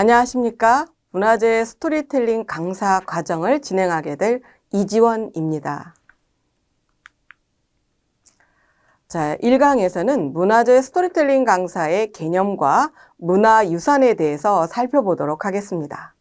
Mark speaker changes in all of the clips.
Speaker 1: 안녕하십니까? 문화재 스토리텔링 강사 과정을 진행하게 될 이지원입니다. 자, 1강에서는 문화재 스토리텔링 강사의 개념과 문화유산에 대해서 살펴보도록 하겠습니다.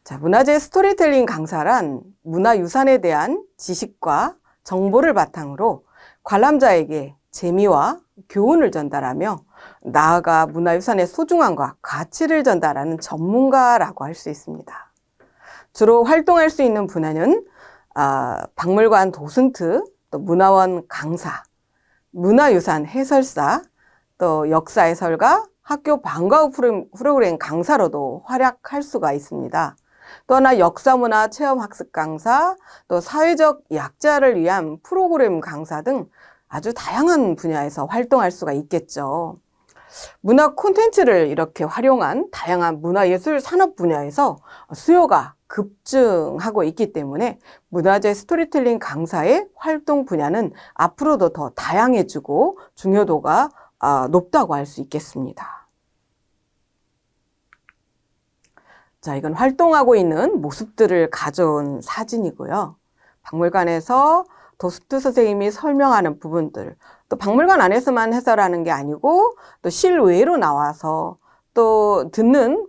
Speaker 1: 자, 문화재 스토리텔링 강사란 문화유산에 대한 지식과 정보를 바탕으로 관람자에게 재미와 교훈을 전달하며 나아가 문화유산의 소중함과 가치를 전달하는 전문가라고 할 수 있습니다. 주로 활동할 수 있는 분야는 박물관 도슨트, 또 문화원 강사, 문화유산 해설사, 또 역사 해설가, 학교 방과후 프로그램 강사로도 활약할 수가 있습니다. 또 하나 역사문화 체험학습 강사, 또 사회적 약자를 위한 프로그램 강사 등 아주 다양한 분야에서 활동할 수가 있겠죠. 문화 콘텐츠를 이렇게 활용한 다양한 문화예술 산업 분야에서 수요가 급증하고 있기 때문에 문화재 스토리텔링 강사의 활동 분야는 앞으로도 더 다양해지고 중요도가 높다고 할 수 있겠습니다. 자, 이건 활동하고 있는 모습들을 가져온 사진이고요. 박물관에서 도슨트 선생님이 설명하는 부분들, 또 박물관 안에서만 해설하는 게 아니고 또 실외로 나와서 또 듣는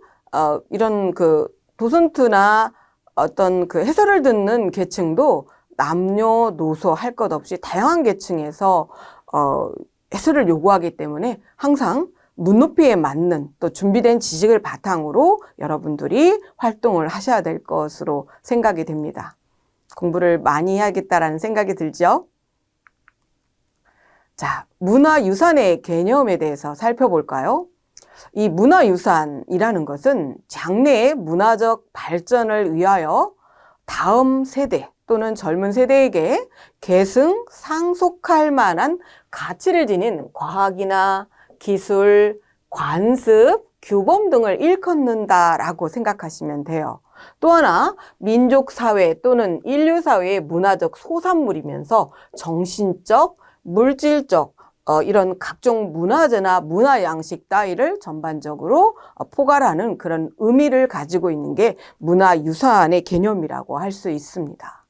Speaker 1: 이런 그 도슨트나 어떤 그 해설을 듣는 계층도 남녀노소 할 것 없이 다양한 계층에서 해설을 요구하기 때문에 항상 눈높이에 맞는 또 준비된 지식을 바탕으로 여러분들이 활동을 하셔야 될 것으로 생각이 됩니다. 공부를 많이 해야겠다라는 생각이 들죠. 자, 문화유산의 개념에 대해서 살펴볼까요? 이 문화유산이라는 것은 장래의 문화적 발전을 위하여 다음 세대 또는 젊은 세대에게 계승, 상속할 만한 가치를 지닌 과학이나 기술, 관습, 규범 등을 일컫는다라고 생각하시면 돼요. 또 하나 민족사회 또는 인류사회의 문화적 소산물이면서 정신적, 물질적 이런 각종 문화재나 문화양식 따위를 전반적으로 포괄하는 그런 의미를 가지고 있는 게 문화유산의 개념이라고 할 수 있습니다.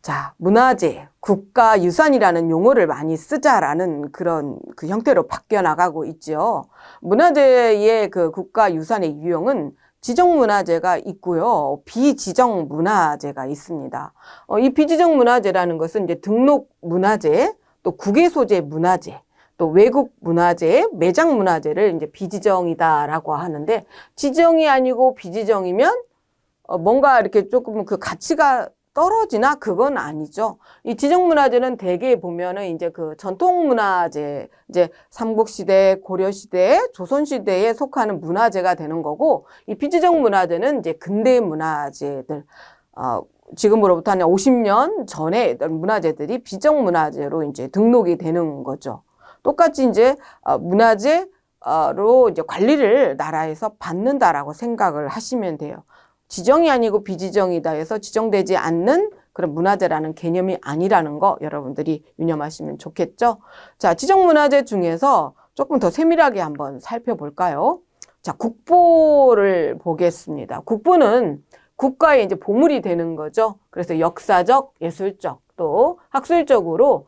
Speaker 1: 자, 문화재, 국가유산이라는 용어를 많이 쓰자라는 그런 그 형태로 바뀌어 나가고 있죠. 문화재의 그 국가유산의 유형은 지정문화재가 있고요. 비지정문화재가 있습니다. 이 비지정문화재라는 것은 이제 등록문화재, 또 국외소재 문화재, 또 외국 문화재, 매장 문화재를 이제 비지정이다라고 하는데, 지정이 아니고 비지정이면 뭔가 이렇게 조금 그 가치가 떨어지나? 그건 아니죠. 이 지정문화재는 대개 보면은 이제 그 전통문화재, 이제 삼국시대, 고려시대, 조선시대에 속하는 문화재가 되는 거고, 이 비지정문화재는 이제 근대 문화재들, 지금으로부터 한 50년 전에 문화재들이 비정문화재로 이제 등록이 되는 거죠. 똑같이 이제 문화재로 이제 관리를 나라에서 받는다라고 생각을 하시면 돼요. 지정이 아니고 비지정이다 해서 지정되지 않는 그런 문화재라는 개념이 아니라는 거 여러분들이 유념하시면 좋겠죠. 자, 지정문화재 중에서 조금 더 세밀하게 한번 살펴볼까요? 자, 국보를 보겠습니다. 국보는 국가의 이제 보물이 되는 거죠. 그래서 역사적, 예술적, 또 학술적으로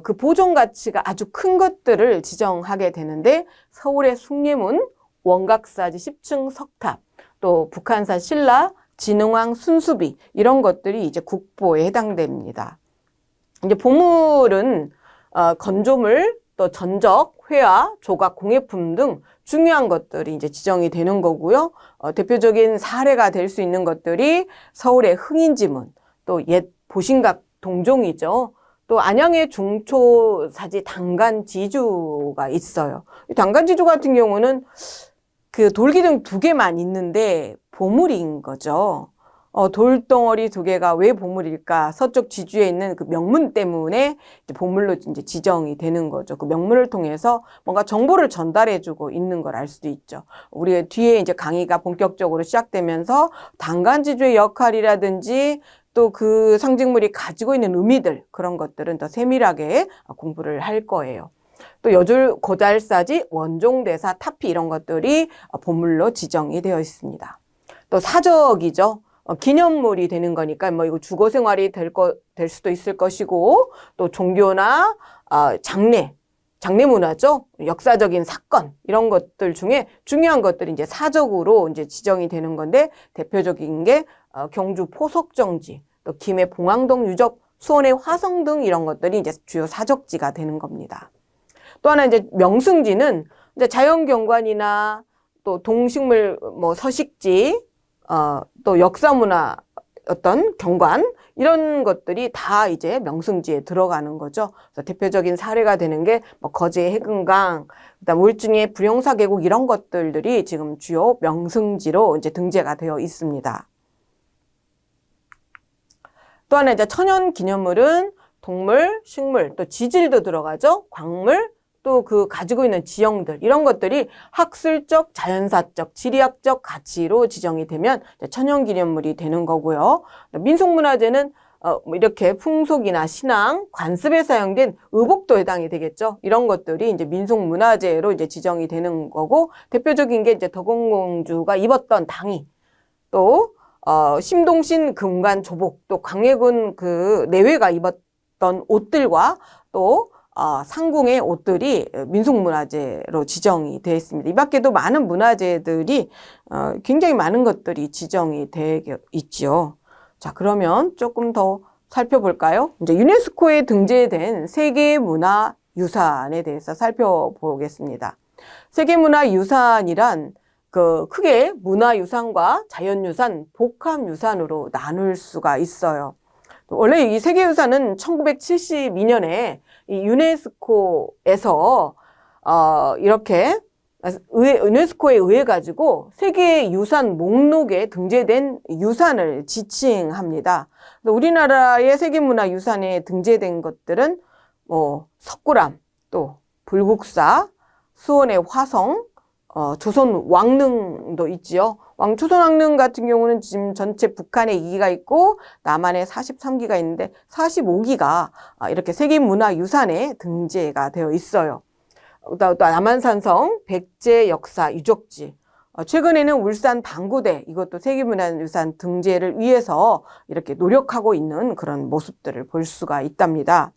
Speaker 1: 그 보존 가치가 아주 큰 것들을 지정하게 되는데, 서울의 숭례문, 원각사지 10층 석탑, 또 북한산 신라, 진흥왕 순수비, 이런 것들이 이제 국보에 해당됩니다. 이제 보물은 건조물, 또 전적, 회화, 조각, 공예품 등 중요한 것들이 이제 지정이 되는 거고요. 대표적인 사례가 될 수 있는 것들이 서울의 흥인지문, 또 옛 보신각 동종이죠. 또 안양의 중초사지 당간지주가 있어요. 이 당간지주 같은 경우는 그 돌기둥 2개만 있는데 보물인 거죠. 돌덩어리 2개가 왜 보물일까? 서쪽 지주에 있는 그 명문 때문에 이제 보물로 이제 지정이 되는 거죠. 그 명문을 통해서 뭔가 정보를 전달해주고 있는 걸 알 수도 있죠. 우리 뒤에 이제 강의가 본격적으로 시작되면서 당간지주의 역할이라든지 또 그 상징물이 가지고 있는 의미들, 그런 것들은 더 세밀하게 공부를 할 거예요. 또 여줄 고달사지, 원종대사, 타피 이런 것들이 보물로 지정이 되어 있습니다. 또 사적이죠. 기념물이 되는 거니까 뭐 이거 주거 생활이 될 수도 있을 것이고 또 종교나 장례 문화죠. 역사적인 사건 이런 것들 중에 중요한 것들이 이제 사적으로 이제 지정이 되는 건데 대표적인 게 경주 포석정지, 또 김해 봉황동 유적, 수원의 화성 등 이런 것들이 이제 주요 사적지가 되는 겁니다. 또 하나 이제 명승지는 이제 자연경관이나 또 동식물 뭐 서식지, 또 역사문화 어떤 경관 이런 것들이 다 이제 명승지에 들어가는 거죠. 그래서 대표적인 사례가 되는 게 뭐 거제 해금강, 그다음 울진의 불용사 계곡 이런 것들이 지금 주요 명승지로 이제 등재가 되어 있습니다. 또 하나 이제 천연 기념물은 동물, 식물, 또 지질도 들어가죠. 광물, 또 그 가지고 있는 지형들 이런 것들이 학술적, 자연사적, 지리학적 가치로 지정이 되면 천연기념물이 되는 거고요. 민속문화재는 뭐 이렇게 풍속이나 신앙, 관습에 사용된 의복도 해당이 되겠죠. 이런 것들이 이제 민속문화재로 이제 지정이 되는 거고 대표적인 게 이제 덕원공주가 입었던 당이, 또 심동신 금관 조복, 또 광해군 그 내외가 입었던 옷들과 또 상궁의 옷들이 민속문화재로 지정이 되어 있습니다. 이 밖에도 많은 문화재들이 굉장히 많은 것들이 지정이 되어 있죠. 자, 그러면 조금 더 살펴볼까요? 이제 유네스코에 등재된 세계문화유산에 대해서 살펴보겠습니다. 세계문화유산이란 크게 문화유산과 자연유산, 복합유산으로 나눌 수가 있어요. 원래 이 세계유산은 1972년에 이 유네스코에서 이렇게 유네스코에 의해 가지고 세계유산 목록에 등재된 유산을 지칭합니다. 우리나라의 세계문화유산에 등재된 것들은 뭐 석굴암, 또 불국사, 수원의 화성, 조선 왕릉도 있지요. 조선 왕릉 같은 경우는 지금 전체 북한에 2기가 있고 남한에 43기가 있는데 45기가 이렇게 세계문화유산에 등재가 되어 있어요. 또 남한산성, 백제 역사 유적지, 최근에는 울산 방구대 이것도 세계문화유산 등재를 위해서 이렇게 노력하고 있는 그런 모습들을 볼 수가 있답니다.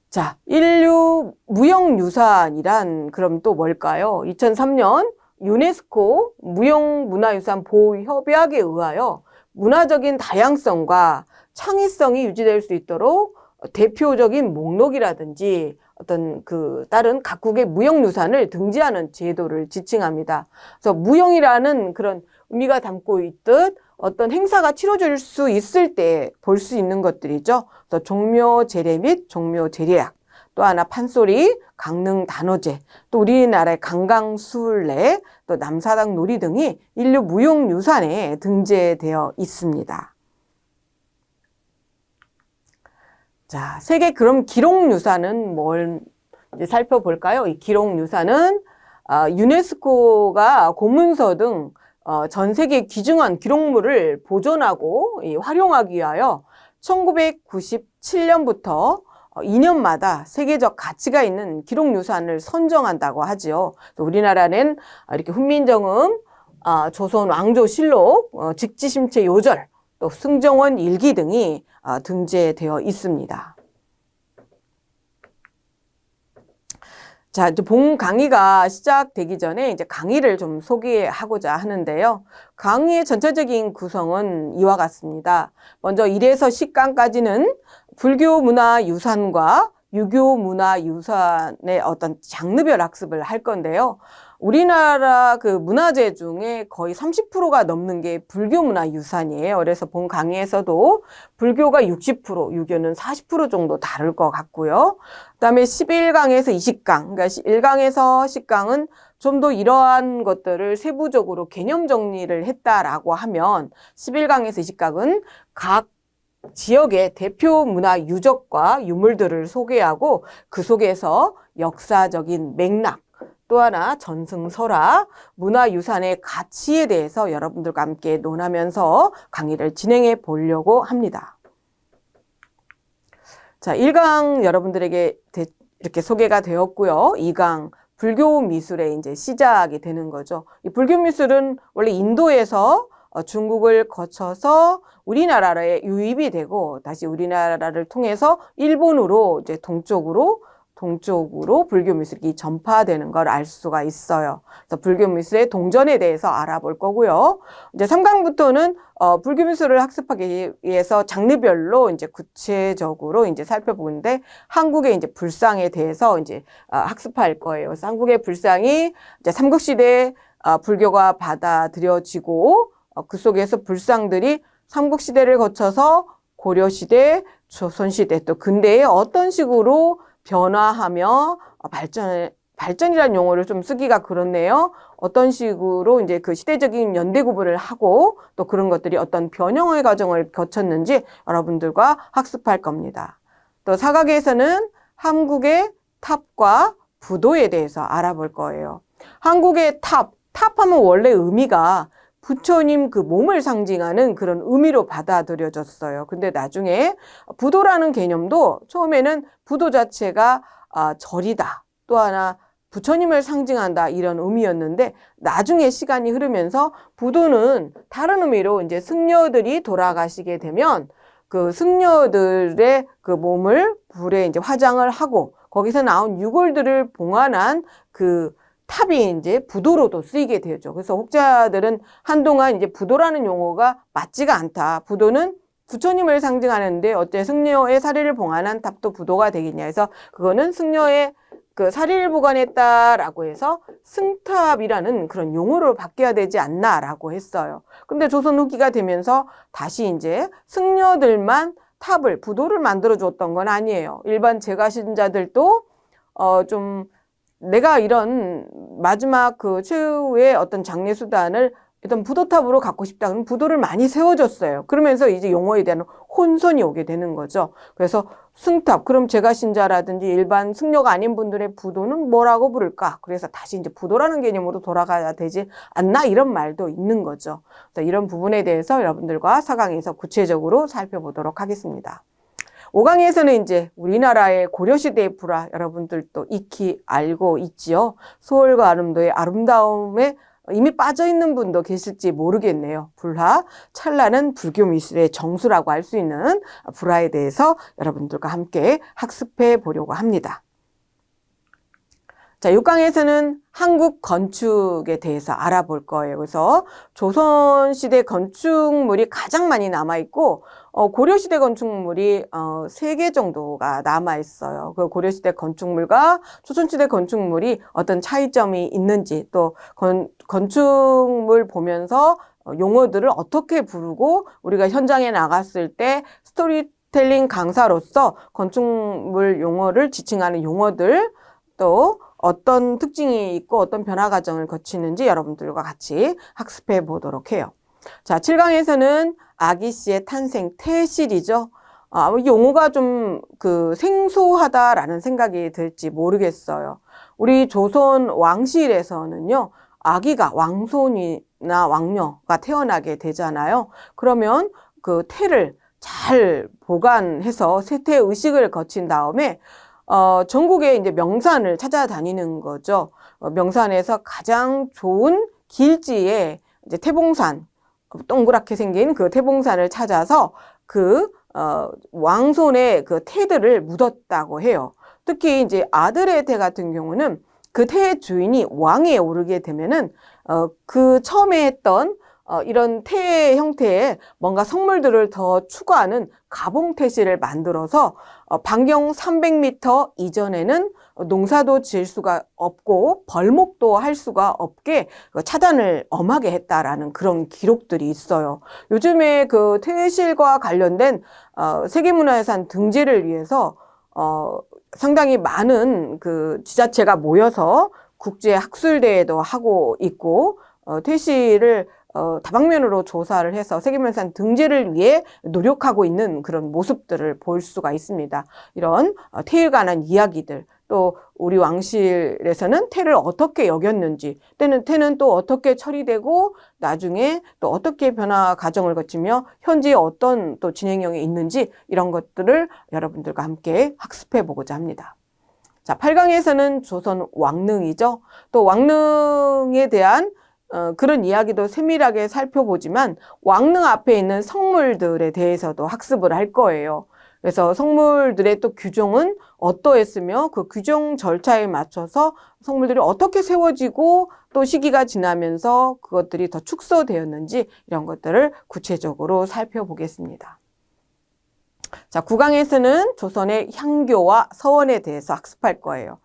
Speaker 1: 자, 인류 무형유산이란 그럼 또 뭘까요? 2003년 유네스코 무형문화유산 보호협약에 의하여 문화적인 다양성과 창의성이 유지될 수 있도록 대표적인 목록이라든지 어떤 다른 각국의 무형유산을 등재하는 제도를 지칭합니다. 그래서 무형이라는 그런 의미가 담고 있듯 어떤 행사가 치러질 수 있을 때 볼 수 있는 것들이죠. 그래서 종묘제례 및 종묘제례약, 또 하나 판소리, 강릉 단오제, 또 우리나라의 강강술래, 또 남사당 놀이 등이 인류 무형유산에 등재되어 있습니다. 자, 세계 그럼 기록유산은 뭘 이제 살펴볼까요? 이 기록유산은 유네스코가 고문서 등 전 세계 귀중한 기록물을 보존하고 활용하기 위하여 1997년부터 2년마다 세계적 가치가 있는 기록유산을 선정한다고 하지요. 우리나라는 이렇게 훈민정음, 조선 왕조실록, 직지심체 요절, 또 승정원 일기 등이 등재되어 있습니다. 자, 이제 본 강의가 시작되기 전에 이제 강의를 좀 소개하고자 하는데요. 강의의 전체적인 구성은 이와 같습니다. 먼저 1에서 10강까지는 불교 문화 유산과 유교 문화 유산의 어떤 장르별 학습을 할 건데요. 우리나라 그 문화재 중에 거의 30%가 넘는 게 불교 문화 유산이에요. 그래서 본 강의에서도 불교가 60%, 유교는 40% 정도 다를 것 같고요. 그다음에 11강에서 20강, 그러니까 1강에서 10강은 좀 더 이러한 것들을 세부적으로 개념 정리를 했다라고 하면 11강에서 20강은 각 지역의 대표 문화 유적과 유물들을 소개하고 그 속에서 역사적인 맥락, 또 하나 전승설화, 문화유산의 가치에 대해서 여러분들과 함께 논하면서 강의를 진행해 보려고 합니다. 자, 1강 여러분들에게 이렇게 소개가 되었고요. 2강 불교 미술의 이제 시작이 되는 거죠. 이 불교 미술은 원래 인도에서 중국을 거쳐서 우리나라에 유입이 되고 다시 우리나라를 통해서 일본으로 이제 동쪽으로 불교 미술이 전파되는 걸 알 수가 있어요. 그래서 불교 미술의 동전에 대해서 알아볼 거고요. 이제 3강부터는 불교 미술을 학습하기 위해서 장르별로 이제 구체적으로 이제 살펴보는데 한국의 이제 불상에 대해서 이제 학습할 거예요. 그래서 한국의 불상이 이제 삼국시대에 불교가 받아들여지고 그 속에서 불상들이 삼국시대를 거쳐서 고려시대, 조선시대 또 근대에 어떤 식으로 변화하며 발전이라는 용어를 좀 쓰기가 그렇네요. 어떤 식으로 이제 그 시대적인 연대 구분을 하고 또 그런 것들이 어떤 변형의 과정을 거쳤는지 여러분들과 학습할 겁니다. 또 사각에서는 한국의 탑과 부도에 대해서 알아볼 거예요. 한국의 탑하면 원래 의미가 부처님 그 몸을 상징하는 그런 의미로 받아들여졌어요. 근데 나중에 부도라는 개념도 처음에는 부도 자체가 절이다. 또 하나 부처님을 상징한다 이런 의미였는데 나중에 시간이 흐르면서 부도는 다른 의미로 이제 승려들이 돌아가시게 되면 그 승려들의 그 몸을 불에 이제 화장을 하고 거기서 나온 유골들을 봉안한 그 탑이 이제 부도로도 쓰이게 되죠. 그래서 혹자들은 한동안 이제 부도라는 용어가 맞지가 않다. 부도는 부처님을 상징하는데 어째 승려의 사리를 봉안한 탑도 부도가 되겠냐 해서 그거는 승려의 그 사리를 보관했다라고 해서 승탑이라는 그런 용어로 바뀌어야 되지 않나라고 했어요. 근데 조선 후기가 되면서 다시 이제 승려들만 탑을 부도를 만들어 줬던 건 아니에요. 일반 제가신자들도 좀 내가 이런 마지막 그 최후의 어떤 장례 수단을 일단 부도탑으로 갖고 싶다. 그러면 부도를 많이 세워줬어요. 그러면서 이제 용어에 대한 혼선이 오게 되는 거죠. 그래서 승탑, 그럼 제가신자라든지 일반 승려가 아닌 분들의 부도는 뭐라고 부를까? 그래서 다시 이제 부도라는 개념으로 돌아가야 되지 않나? 이런 말도 있는 거죠. 그래서 이런 부분에 대해서 여러분들과 4강에서 구체적으로 살펴보도록 하겠습니다. 5강에서는 이제 우리나라의 고려시대의 불화 여러분들도 익히 알고 있지요. 소월과 아름도의 아름다움에 이미 빠져있는 분도 계실지 모르겠네요. 불화, 찬란한 불교 미술의 정수라고 할 수 있는 불화에 대해서 여러분들과 함께 학습해 보려고 합니다. 자, 6강에서는 한국 건축에 대해서 알아볼 거예요. 그래서 조선시대 건축물이 가장 많이 남아있고 고려시대 건축물이 3개 정도가 남아있어요. 그 고려시대 건축물과 조선시대 건축물이 어떤 차이점이 있는지 또 건축물 보면서 용어들을 어떻게 부르고 우리가 현장에 나갔을 때 스토리텔링 강사로서 건축물 용어를 지칭하는 용어들 또 어떤 특징이 있고 어떤 변화 과정을 거치는지 여러분들과 같이 학습해 보도록 해요. 자, 7강에서는 아기씨의 탄생, 태실이죠. 용어가 좀 생소하다라는 생각이 들지 모르겠어요. 우리 조선 왕실에서는요, 아기가 왕손이나 왕녀가 태어나게 되잖아요. 그러면 그 태를 잘 보관해서 세태 의식을 거친 다음에 전국에 이제 명산을 찾아다니는 거죠. 명산에서 가장 좋은 길지에 이제 태봉산, 동그랗게 생긴 그 태봉산을 찾아서 왕손의 그 태들을 묻었다고 해요. 특히 이제 아들의 태 같은 경우는 그 태의 주인이 왕에 오르게 되면은, 그 처음에 했던 이런 태 형태의 뭔가 성물들을 더 추가하는 가봉태실을 만들어서 반경 300m 이전에는 농사도 지을 수가 없고 벌목도 할 수가 없게 차단을 엄하게 했다라는 그런 기록들이 있어요. 요즘에 그 태실과 관련된 세계문화유산 등재를 위해서 상당히 많은 그 지자체가 모여서 국제 학술대회도 하고 있고 태실을 다방면으로 조사를 해서 세계문화유산 등재를 위해 노력하고 있는 그런 모습들을 볼 수가 있습니다. 이런 태에 관한 이야기들, 또 우리 왕실에서는 태를 어떻게 여겼는지, 태는 또 어떻게 처리되고 나중에 또 어떻게 변화 과정을 거치며 현재에 어떤 또 진행형이 있는지 이런 것들을 여러분들과 함께 학습해 보고자 합니다. 자, 8강에서는 조선 왕릉이죠. 또 왕릉에 대한 그런 이야기도 세밀하게 살펴보지만 왕릉 앞에 있는 성물들에 대해서도 학습을 할 거예요. 그래서 성물들의 또 규정은 어떠했으며 그 규정 절차에 맞춰서 성물들이 어떻게 세워지고 또 시기가 지나면서 그것들이 더 축소되었는지 이런 것들을 구체적으로 살펴보겠습니다. 자, 9강에서는 조선의 향교와 서원에 대해서 학습할 거예요.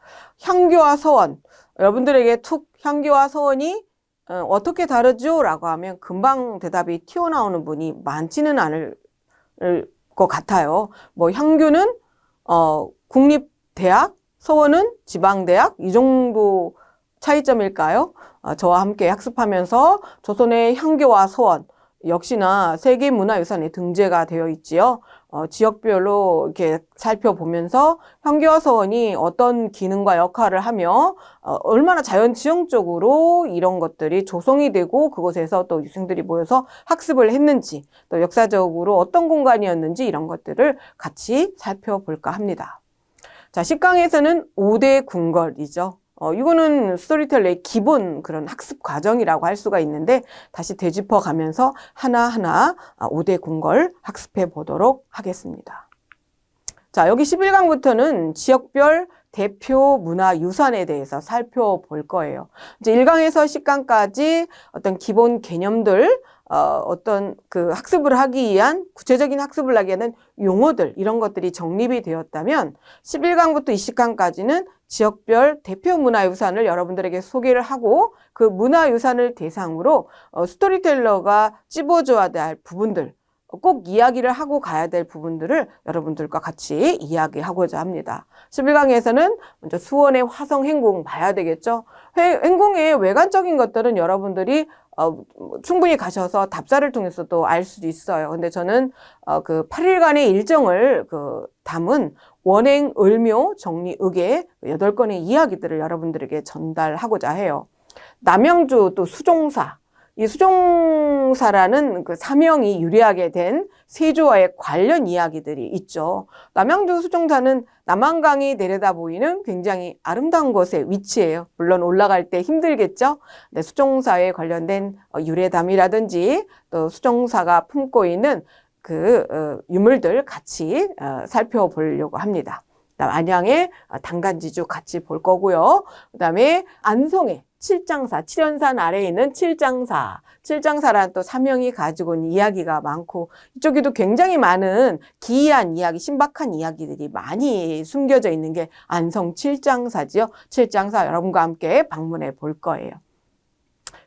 Speaker 1: 향교와 서원, 여러분들에게 툭 향교와 서원이 어떻게 다르죠? 라고 하면 금방 대답이 튀어나오는 분이 많지는 않을 것 같아요. 뭐 향교는 국립대학, 서원은 지방대학 이 정도 차이점일까요? 저와 함께 학습하면서 조선의 향교와 서원 역시나 세계문화유산에 등재가 되어 있지요. 지역별로 이렇게 살펴보면서 향교와 서원이 어떤 기능과 역할을 하며 얼마나 자연지형적으로 이런 것들이 조성이 되고 그곳에서 또 유생들이 모여서 학습을 했는지 또 역사적으로 어떤 공간이었는지 이런 것들을 같이 살펴볼까 합니다. 자, 10강에서는 5대 궁궐이죠. 이거는 스토리텔러의 기본 그런 학습 과정이라고 할 수가 있는데 다시 되짚어 가면서 하나하나 5대 궁궐 학습해 보도록 하겠습니다. 자, 여기 11강부터는 지역별 대표 문화유산에 대해서 살펴볼 거예요. 이제 1강에서 10강까지 어떤 기본 개념들, 어떤 그 학습을 하기 위한 구체적인 학습을 하기 위한 용어들 이런 것들이 정립이 되었다면 11강부터 20강까지는 지역별 대표 문화유산을 여러분들에게 소개를 하고 그 문화유산을 대상으로 스토리텔러가 찝어줘야 될 부분들 꼭 이야기를 하고 가야 될 부분들을 여러분들과 같이 이야기하고자 합니다. 11강에서는 먼저 수원의 화성 행궁 봐야 되겠죠. 행궁의 외관적인 것들은 여러분들이 충분히 가셔서 답사를 통해서도 알 수도 있어요. 근데 저는 그 8일간의 일정을 담은 원행, 을묘, 정리, 의계 8건의 이야기들을 여러분들에게 전달하고자 해요. 남양주 또 수종사, 이 수종사라는 그 사명이 유래하게 된 세조와의 관련 이야기들이 있죠. 남양주 수종사는 남한강이 내려다 보이는 굉장히 아름다운 곳에 위치해요. 물론 올라갈 때 힘들겠죠. 네, 수종사에 관련된 유래담이라든지 또 수종사가 품고 있는 그 유물들 같이 살펴보려고 합니다. 그다음 안양의 당간지주 같이 볼 거고요. 그다음에 안성의 칠장사, 칠연산 아래에 있는 칠장사라는 또 사명이 가지고 있는 이야기가 많고 이쪽에도 굉장히 많은 기이한 이야기, 신박한 이야기들이 많이 숨겨져 있는 게 안성 칠장사지요. 칠장사 여러분과 함께 방문해 볼 거예요.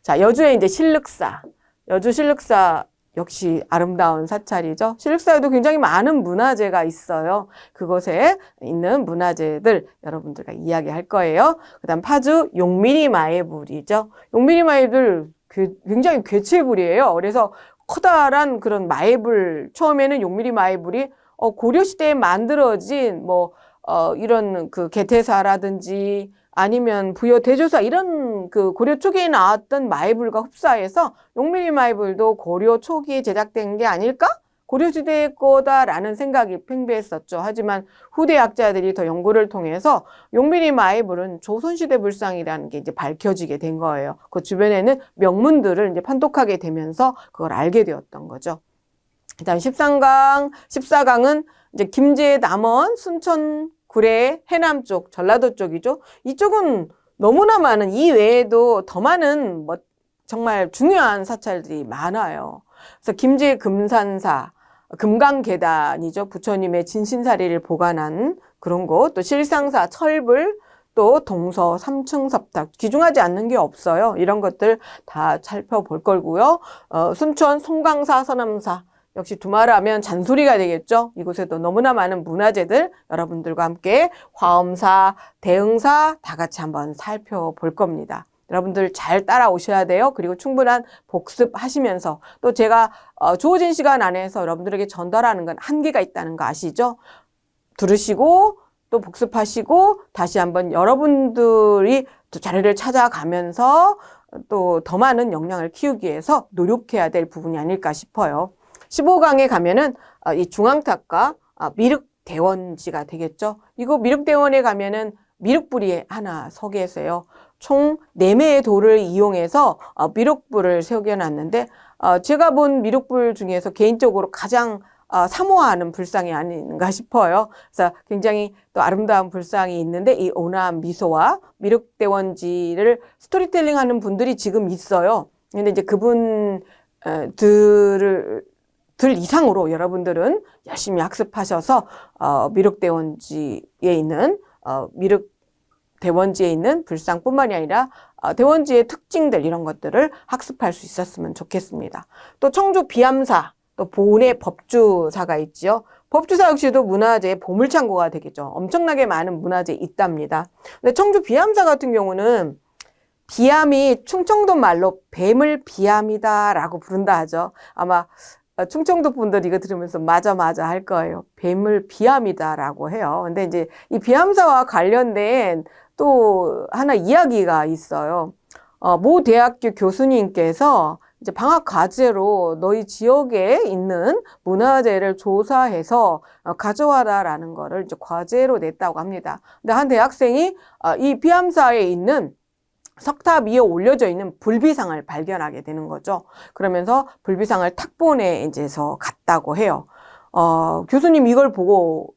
Speaker 1: 자, 여주의 이제 신륵사, 여주 신륵사 역시 아름다운 사찰이죠. 신륵사에도 굉장히 많은 문화재가 있어요. 그곳에 있는 문화재들 여러분들과 이야기할 거예요. 그 다음 파주 용미리 마애불이죠. 용미리 마애불 굉장히 괴체불이에요. 그래서 커다란 그런 마애불, 처음에는 용미리 마애불이 고려시대에 만들어진 이런 그 개태사라든지 아니면 부여 대조사 이런 그 고려 초기에 나왔던 마애불과 흡사해서 용미리 마애불도 고려 초기에 제작된 게 아닐까? 고려시대의 거다라는 생각이 팽배했었죠. 하지만 후대 학자들이 더 연구를 통해서 용미리 마애불은 조선시대 불상이라는 게 이제 밝혀지게 된 거예요. 그 주변에는 명문들을 이제 판독하게 되면서 그걸 알게 되었던 거죠. 일단 13강, 14강은 이제 김제, 남원, 순천, 구례, 해남 쪽, 전라도 쪽이죠. 이쪽은 너무나 많은, 이 외에도 더 많은 정말 중요한 사찰들이 많아요. 그래서 김제 금산사, 금강계단이죠. 부처님의 진신사리를 보관한 그런 곳, 또 실상사, 철불, 또 동서, 삼층섭탁, 귀중하지 않는 게 없어요. 이런 것들 다 살펴볼 거고요. 순천, 송강사, 서남사, 역시 두말하면 잔소리가 되겠죠. 이곳에도 너무나 많은 문화재들 여러분들과 함께 화엄사, 대흥사 다 같이 한번 살펴볼 겁니다. 여러분들 잘 따라오셔야 돼요. 그리고 충분한 복습하시면서 또 제가 주어진 시간 안에서 여러분들에게 전달하는 건 한계가 있다는 거 아시죠? 들으시고 또 복습하시고 다시 한번 여러분들이 또 자료를 찾아가면서 또 더 많은 역량을 키우기 위해서 노력해야 될 부분이 아닐까 싶어요. 15강에 가면은 이 중앙탑과 미륵대원지가 되겠죠. 이거 미륵대원에 가면은 미륵불이 하나 서 계세요. 총 4매의 돌을 이용해서 미륵불을 새겨놨는데 제가 본 미륵불 중에서 개인적으로 가장 사모하는 불상이 아닌가 싶어요. 그래서 굉장히 또 아름다운 불상이 있는데 이 온화한 미소와 미륵대원지를 스토리텔링 하는 분들이 지금 있어요. 근데 이제 그분 들 이상으로 여러분들은 열심히 학습하셔서 미륵대원지에 있는 미륵대원지에 있는 불상뿐만이 아니라 대원지의 특징들 이런 것들을 학습할 수 있었으면 좋겠습니다. 또 청주 비암사 또 보은의 법주사가 있지요. 법주사 역시도 문화재의 보물창고가 되겠죠. 엄청나게 많은 문화재 있답니다. 근데 청주 비암사 같은 경우는 비암이 충청도 말로 뱀을 비암이다라고 부른다 하죠. 아마 충청도 분들 이거 들으면서 맞아 할 거예요. 뱀을 비암이다라고 해요. 근데 이제 이 비암사와 관련된 또 하나 이야기가 있어요. 모 대학교 교수님께서 이제 방학 과제로 너희 지역에 있는 문화재를 조사해서 가져와라라는 거를 이제 과제로 냈다고 합니다. 근데 한 대학생이 이 비암사에 있는 석탑 위에 올려져 있는 불비상을 발견하게 되는 거죠. 그러면서 불비상을 탁본에 이제서 갔다고 해요. 교수님 이걸 보고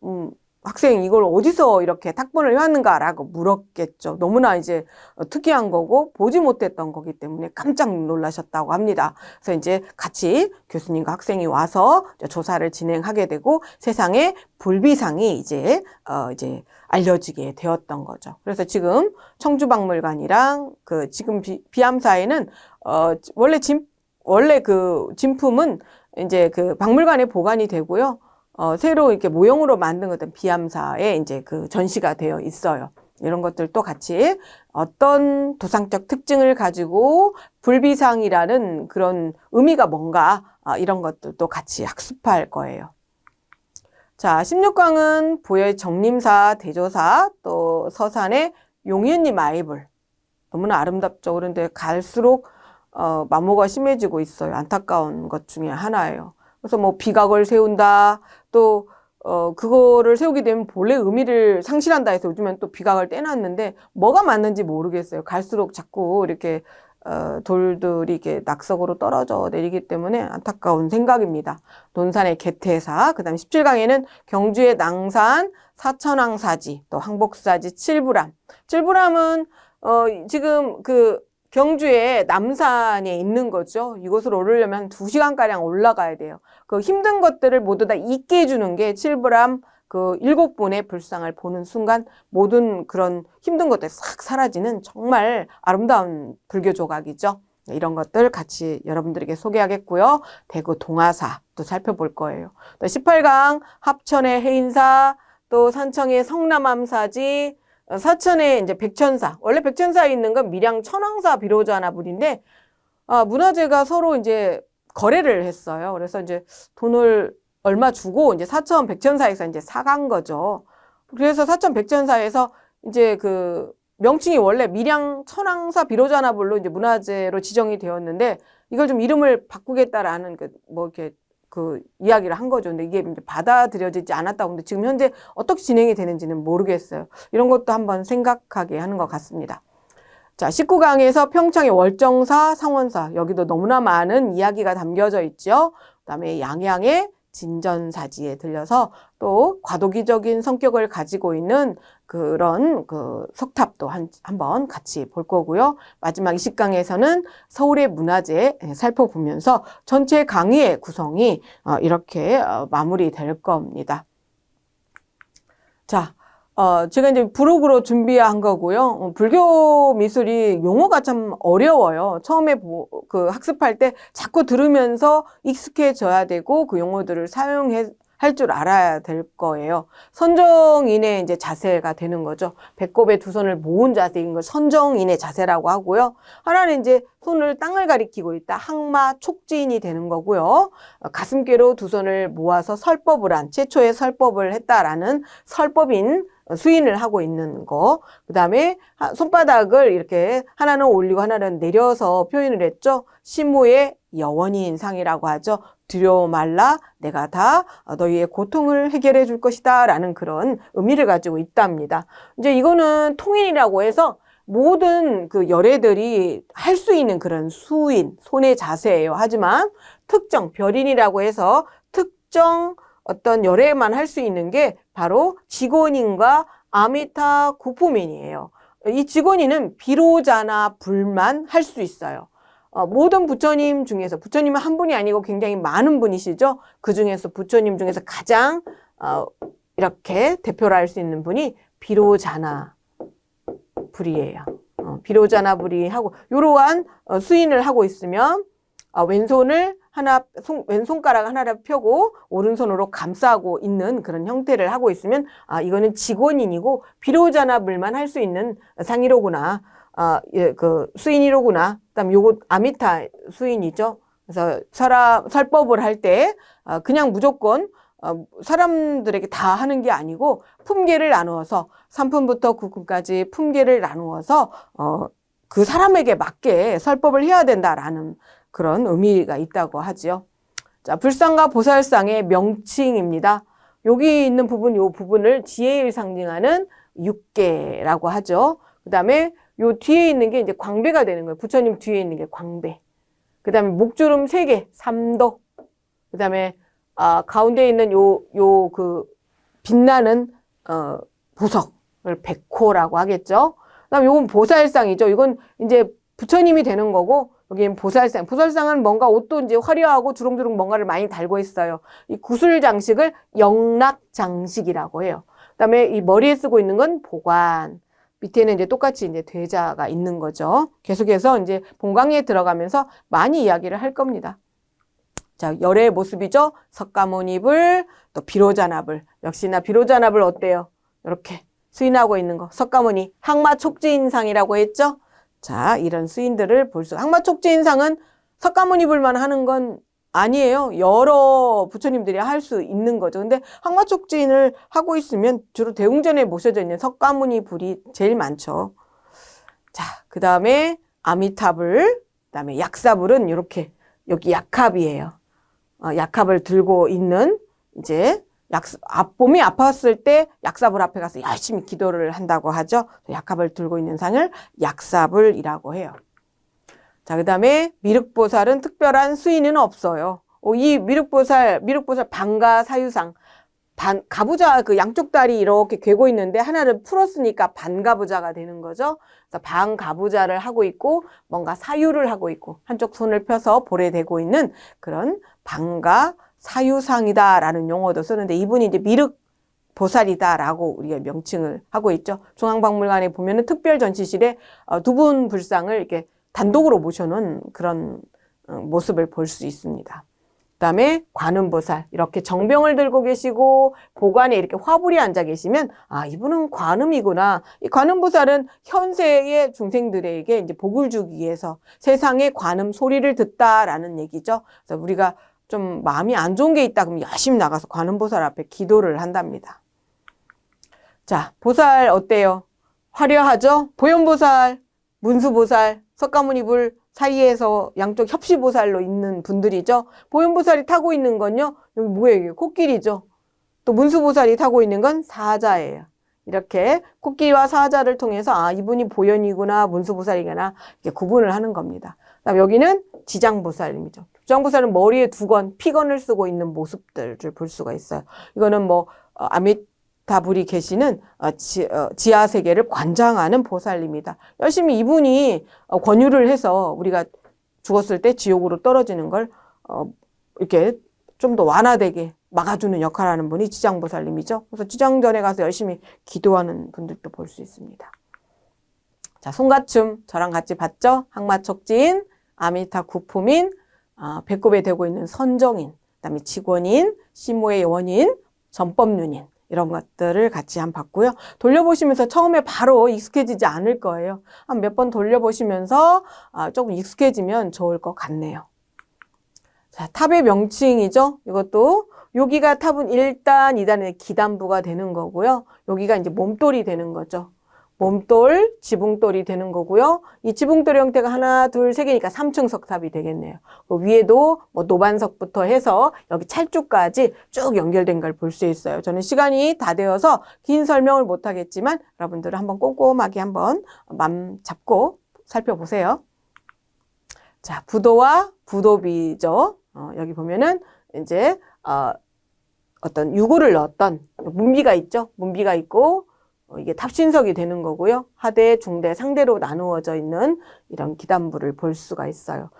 Speaker 1: 학생 이걸 어디서 이렇게 탁본을 해왔는가라고 물었겠죠. 너무나 이제 특이한 거고 보지 못했던 거기 때문에 깜짝 놀라셨다고 합니다. 그래서 이제 같이 교수님과 학생이 와서 조사를 진행하게 되고 세상에 불비상이 이제 알려지게 되었던 거죠. 그래서 지금 청주박물관이랑 지금 비암사에는 원래 그 진품은 이제 그 박물관에 보관이 되고요. 새로 이렇게 모형으로 만든 어떤 비암사에 이제 그 전시가 되어 있어요. 이런 것들도 같이 어떤 도상적 특징을 가지고 불비상이라는 그런 의미가 뭔가 이런 것들도 같이 학습할 거예요. 자, 16강은 보여의 정림사, 대조사, 또 서산의 용현님 아이불. 너무나 아름답죠. 그런데 갈수록 마모가 심해지고 있어요. 안타까운 것 중에 하나예요. 그래서 뭐 비각을 세운다, 또 그거를 세우게 되면 본래 의미를 상실한다 해서 요즘엔 또 비각을 떼놨는데 뭐가 맞는지 모르겠어요. 갈수록 자꾸 이렇게 돌들이 이렇게 낙석으로 떨어져 내리기 때문에 안타까운 생각입니다. 논산의 개태사, 그 다음 17강에는 경주의 낭산, 사천왕사지, 또 황복사지, 칠부람. 칠부람은 지금 경주의 남산에 있는 거죠. 이곳을 오르려면 한 2시간가량 올라가야 돼요. 그 힘든 것들을 모두 다 잊게 해주는 게 칠부람 그 7분의 불상을 보는 순간 모든 그런 힘든 것들이 싹 사라지는 정말 아름다운 불교 조각이죠. 이런 것들 같이 여러분들에게 소개하겠고요. 대구 동화사 또 살펴볼 거예요. 또 18강 합천의 해인사, 또 산청의 성남암사지, 사천의 이제 백천사. 원래 백천사에 있는 건 밀양 천왕사 비로자나불인데 문화재가 서로 이제 거래를 했어요. 그래서 이제 돈을 얼마 주고 이제 사천 백천사에서 이제 사간 거죠. 그래서 사천 백천사에서 이제 그 명칭이 원래 밀양 천왕사 비로자나불로 이제 문화재로 지정이 되었는데 이걸 좀 이름을 바꾸겠다라는 이렇게 이야기를 한 거죠. 근데 이게 이제 받아들여지지 않았다고. 근데 지금 현재 어떻게 진행이 되는지는 모르겠어요. 이런 것도 한번 생각하게 하는 것 같습니다. 자, 19강에서 평창의 월정사, 상원사. 여기도 너무나 많은 이야기가 담겨져 있죠. 그 다음에 양양의 진전사지에 들려서 또 과도기적인 성격을 가지고 있는 그런 석탑도 한번 같이 볼 거고요. 마지막 20강에서는 서울의 문화재 살펴보면서 전체 강의의 구성이 이렇게 마무리될 겁니다. 자, 제가 이제 부록으로 준비한 거고요. 불교 미술이 용어가 참 어려워요. 처음에 학습할 때 자꾸 들으면서 익숙해져야 되고 그 용어들을 할 줄 알아야 될 거예요. 선정인의 이제 자세가 되는 거죠. 배꼽에 두 손을 모은 자세인 걸 선정인의 자세라고 하고요. 하나는 이제 손을 땅을 가리키고 있다. 항마 촉지인이 되는 거고요. 가슴께로 두 손을 모아서 설법을 한 최초의 설법을 했다라는 설법인 수인을 하고 있는 거. 그 다음에 손바닥을 이렇게 하나는 올리고 하나는 내려서 표현을 했죠. 시모의 여원인 상이라고 하죠. 두려워 말라 내가 다 너희의 고통을 해결해 줄 것이다 라는 그런 의미를 가지고 있답니다. 이제 이거는 통인이라고 해서 모든 그 열애들이 할 수 있는 그런 수인, 손의 자세예요. 하지만 특정, 별인이라고 해서 특정 어떤 열애만 할 수 있는 게 바로 직원인과 아미타 구포민이에요. 이 직원인은 비로자나 불만 할 수 있어요. 모든 부처님 중에서, 부처님은 한 분이 아니고 굉장히 많은 분이시죠. 그 중에서 부처님 중에서 가장 이렇게 대표를 할 수 있는 분이 비로자나 불이에요. 비로자나 불이 하고 이러한 수인을 하고 있으면 왼손을 왼손가락 하나를 펴고 오른손으로 감싸고 있는 그런 형태를 하고 있으면 이거는 직원인이고 비로자나 불만 할 수 있는 상이로구나. 예, 그 수인이로구나. 그다음 요거 아미타 수인이죠. 그래서 설법을 할 때 그냥 무조건 사람들에게 다 하는 게 아니고 품계를 나누어서 3품부터 9품까지 품계를 나누어서 그 사람에게 맞게 설법을 해야 된다라는 그런 의미가 있다고 하지요. 자, 불상과 보살상의 명칭입니다. 여기 있는 부분, 요 부분을 지혜를 상징하는 육계라고 하죠. 그 다음에 요 뒤에 있는 게 이제 광배가 되는 거예요. 부처님 뒤에 있는 게 광배. 그 다음에 목주름 3개, 삼도. 그 다음에 가운데 있는 그 빛나는 보석을 백호라고 하겠죠. 그다음 요건 보살상이죠. 이건 이제 부처님이 되는 거고 여기는 보살상. 보살상은 뭔가 옷도 이제 화려하고 주렁주렁 뭔가를 많이 달고 있어요. 이 구슬 장식을 영락 장식이라고 해요. 그다음에 이 머리에 쓰고 있는 건 보관. 밑에는 이제 똑같이 이제 대자가 있는 거죠. 계속해서 이제 본강에 들어가면서 많이 이야기를 할 겁니다. 자, 열의 모습이죠. 석가모니불, 또 비로자나불. 역시나 비로자나불 어때요? 이렇게 수인하고 있는 거. 석가모니 항마촉지인상이라고 했죠. 자, 이런 수인들을 볼 수. 항마촉지인상은 석가모니불만 하는 건 아니에요. 여러 부처님들이 할 수 있는 거죠. 근데 항마촉지인을 하고 있으면 주로 대웅전에 모셔져 있는 석가모니불이 제일 많죠. 자, 그 다음에 아미타불, 그 다음에 약사불은 이렇게 여기 약합이에요. 약합을 들고 있는 이제 몸이 아팠을 때 약사불 앞에 가서 열심히 기도를 한다고 하죠. 약합을 들고 있는 상을 약사불이라고 해요. 자, 그 다음에 미륵보살은 특별한 수인은 없어요. 이 미륵보살 반가 사유상, 가부좌 그 양쪽 다리 이렇게 괴고 있는데 하나를 풀었으니까 반가부좌가 되는 거죠. 그래서 반가부좌를 하고 있고 뭔가 사유를 하고 있고 한쪽 손을 펴서 볼에 대고 있는 그런 반가 사유상이다라는 용어도 쓰는데 이분이 이제 미륵보살이다라고 우리가 명칭을 하고 있죠. 중앙박물관에 보면은 특별 전시실에 두 분 불상을 이렇게 단독으로 모셔놓은 그런 모습을 볼 수 있습니다. 그다음에 관음보살 이렇게 정병을 들고 계시고 보관에 이렇게 화불이 앉아 계시면 이분은 관음이구나. 이 관음보살은 현세의 중생들에게 이제 복을 주기 위해서 세상의 관음 소리를 듣다라는 얘기죠. 그래서 우리가 좀 마음이 안 좋은 게 있다 그러면 열심히 나가서 관음보살 앞에 기도를 한답니다. 자, 보살 어때요? 화려하죠? 보현보살, 문수보살, 석가모니불 사이에서 양쪽 협시보살로 있는 분들이죠. 보현보살이 타고 있는 건요. 여기 뭐예요? 코끼리죠. 또 문수보살이 타고 있는 건 사자예요. 이렇게 코끼리와 사자를 통해서 이분이 보현이구나 문수보살이구나 이렇게 구분을 하는 겁니다. 그다음 여기는 지장보살님이죠. 지장보살은 머리에 두건, 피건을 쓰고 있는 모습들을 볼 수가 있어요. 이거는 뭐 아미타불이 계시는 지하세계를 관장하는 보살입니다. 열심히 이분이 권유를 해서 우리가 죽었을 때 지옥으로 떨어지는 걸 이렇게 좀 더 완화되게 막아주는 역할을 하는 분이 지장보살님이죠. 그래서 지장전에 가서 열심히 기도하는 분들도 볼 수 있습니다. 자, 손가춤 저랑 같이 봤죠? 항마촉지인, 아미타 구품인, 배꼽에 대고 있는 선정인, 그다음에 직원인, 시모의 여원인, 전법륜인 이런 것들을 같이 한번 봤고요. 돌려보시면서 처음에 바로 익숙해지지 않을 거예요. 한 몇 번 돌려보시면서 조금 익숙해지면 좋을 것 같네요. 자, 탑의 명칭이죠. 이것도 여기가 타분 1단, 2단의 기단부가 되는 거고요. 여기가 이제 몸돌이 되는 거죠. 몸돌, 지붕돌이 되는 거고요. 이 지붕돌 형태가 하나, 둘, 세 개니까 3층 석탑이 되겠네요. 그 위에도 뭐 노반석부터 해서 여기 찰주까지 쭉 연결된 걸 볼 수 있어요. 저는 시간이 다 되어서 긴 설명을 못 하겠지만 여러분들은 한번 꼼꼼하게 한번 맘 잡고 살펴보세요. 자, 부도와 부도비죠. 여기 보면은 이제 어떤 유골을 넣었던 문비가 있죠. 문비가 있고 이게 탑신석이 되는 거고요. 하대, 중대, 상대로 나누어져 있는 이런 기단부를 볼 수가 있어요.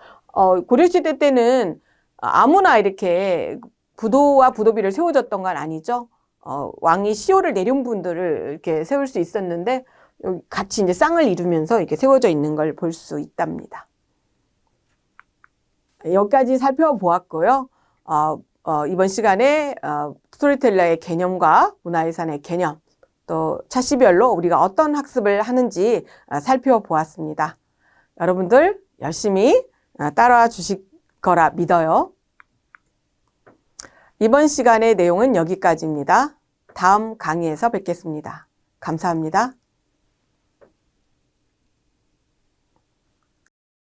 Speaker 1: 고려시대 때는 아무나 이렇게 부도와 부도비를 세워줬던 건 아니죠. 왕이 시효를 내린 분들을 이렇게 세울 수 있었는데 여기 같이 이제 쌍을 이루면서 이렇게 세워져 있는 걸 볼 수 있답니다. 여기까지 살펴보았고요. 이번 시간에 스토리텔러의 개념과 문화유산의 개념, 또 차시별로 우리가 어떤 학습을 하는지 살펴보았습니다. 여러분들 열심히 따라와 주실 거라 믿어요. 이번 시간의 내용은 여기까지입니다. 다음 강의에서 뵙겠습니다. 감사합니다.